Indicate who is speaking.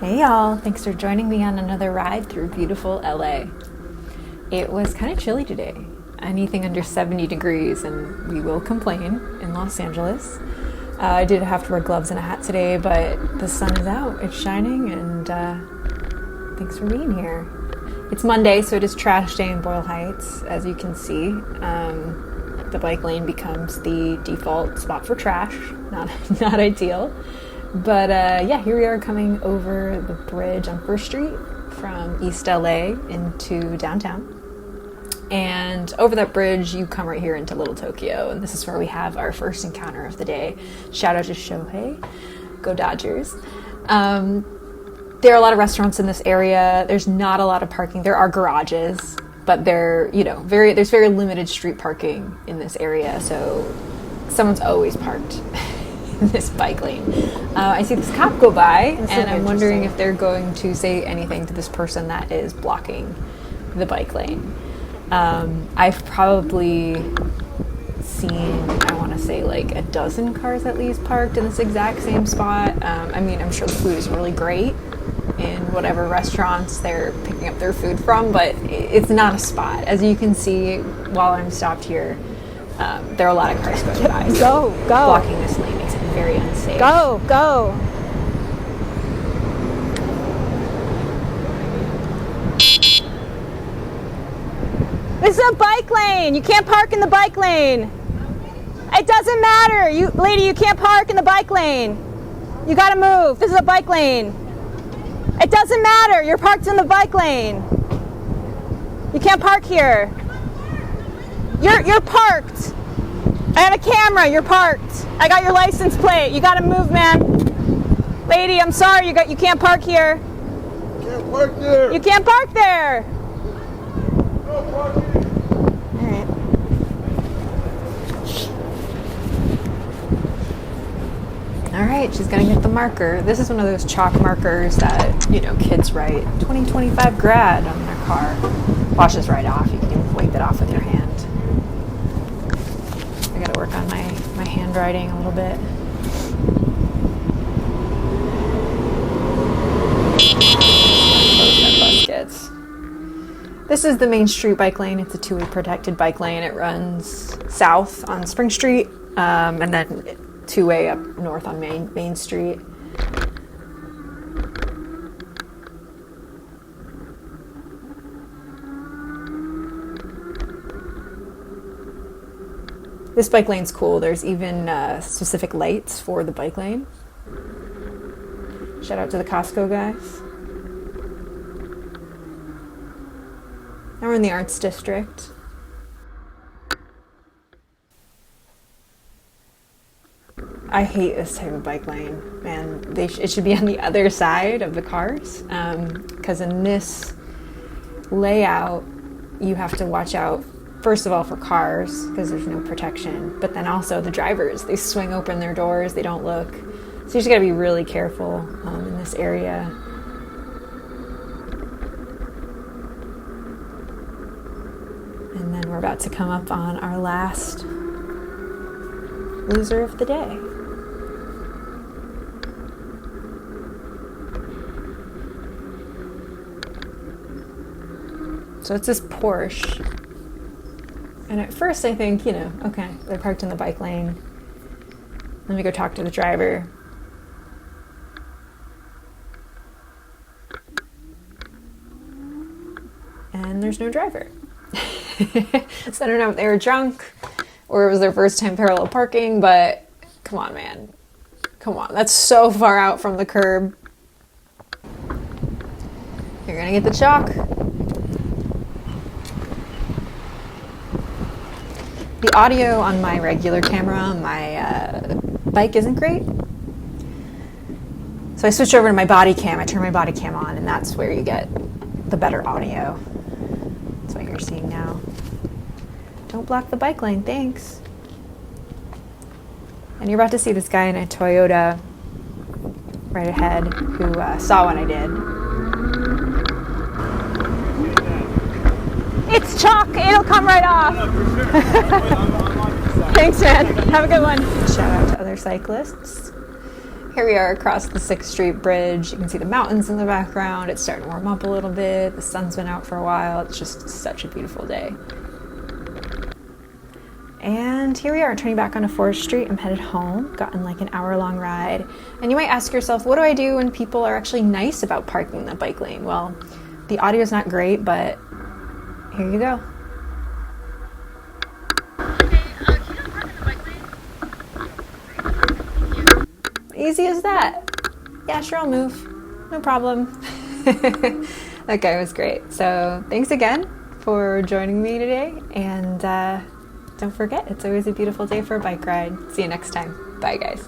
Speaker 1: Hey y'all, thanks for joining me on another ride through beautiful LA. It was kind of chilly today, anything under 70 degrees, and we will complain in Los Angeles. I did have to wear gloves and a hat today, but the sun is out, it's shining, and thanks for being here. It's Monday, so it is trash day in Boyle Heights, as you can see. The bike lane becomes the default spot for trash, not ideal. But yeah, here we are coming over the bridge on First Street from East LA into downtown. And over that bridge, you come right here into Little Tokyo, and this is where we have our first encounter of the day. Shout out to Shohei. Go Dodgers. There are a lot of restaurants in this area. There's not a lot of parking. There are garages, but there's very limited street parking in this area, so someone's always parked in this bike lane. I see this cop go by, and I'm wondering if they're going to say anything to this person that is blocking the bike lane. I've probably seen, I want to say, like a dozen cars at least parked in this exact same spot. I'm sure the food is really great in whatever restaurants they're picking up their food from, but it's not a spot. As you can see while I'm stopped here, there are a lot of cars going by. So
Speaker 2: Go.
Speaker 1: blocking this lane makes it very unsafe.
Speaker 2: Go. This is a bike lane. You can't park in the bike lane. It doesn't matter. Lady, you can't park in the bike lane. You gotta move. This is a bike lane. It doesn't matter. You're parked in the bike lane. You can't park here. You're parked. I have a camera. You're parked. I got your license plate. You gotta move, man. Lady, I'm sorry. You can't park here.
Speaker 3: You can't park there.
Speaker 2: You can't park there.
Speaker 3: No parking.
Speaker 2: All right.
Speaker 1: All right, she's gonna get the marker. This is one of those chalk markers that, kids write 2025 grad on their car. Washes right off. You can even wipe it off with your hand. I gotta work on my handwriting a little bit. Close that bus gets. This is the Main Street bike lane. It's a two-way protected bike lane. It runs south on Spring Street, and then two-way up north on Main Street. This bike lane's cool. There's even specific lights for the bike lane. Shout out to the Costco guys. Now we're in the Arts District. I hate this type of bike lane, man. It should be on the other side of the cars, because in this layout, you have to watch out, first of all, for cars, because there's no protection, but then also the drivers. They swing open their doors, they don't look. So you just gotta be really careful in this area. And then we're about to come up on our last loser of the day. So it's this Porsche. And at first I think, okay, they're parked in the bike lane. Let me go talk to the driver. And there's no driver. So I don't know if they were drunk or it was their first time parallel parking, but come on, man. Come on, that's so far out from the curb. You're gonna get the chalk. The audio on my regular camera on my bike isn't great. So I switched over to my body cam. I turned my body cam on, and that's where you get the better audio. That's what you're seeing now. Don't block the bike lane, thanks. And you're about to see this guy in a Toyota right ahead who saw what I did.
Speaker 2: It's chalk. It'll come right off. Thanks, man. Have a good one.
Speaker 1: Shout out to other cyclists. Here we are across the 6th Street Bridge. You can see the mountains in the background. It's starting to warm up a little bit. The sun's been out for a while. It's just such a beautiful day. And here we are, turning back onto 4th Street. I'm headed home. Gotten like an hour-long ride. And you might ask yourself, what do I do when people are actually nice about parking in the bike lane? Well, the audio is not great, but here you go. Easy as that. Yeah, sure, I'll move. No problem. That guy was great. So thanks again for joining me today. And don't forget, it's always a beautiful day for a bike ride. See you next time. Bye, guys.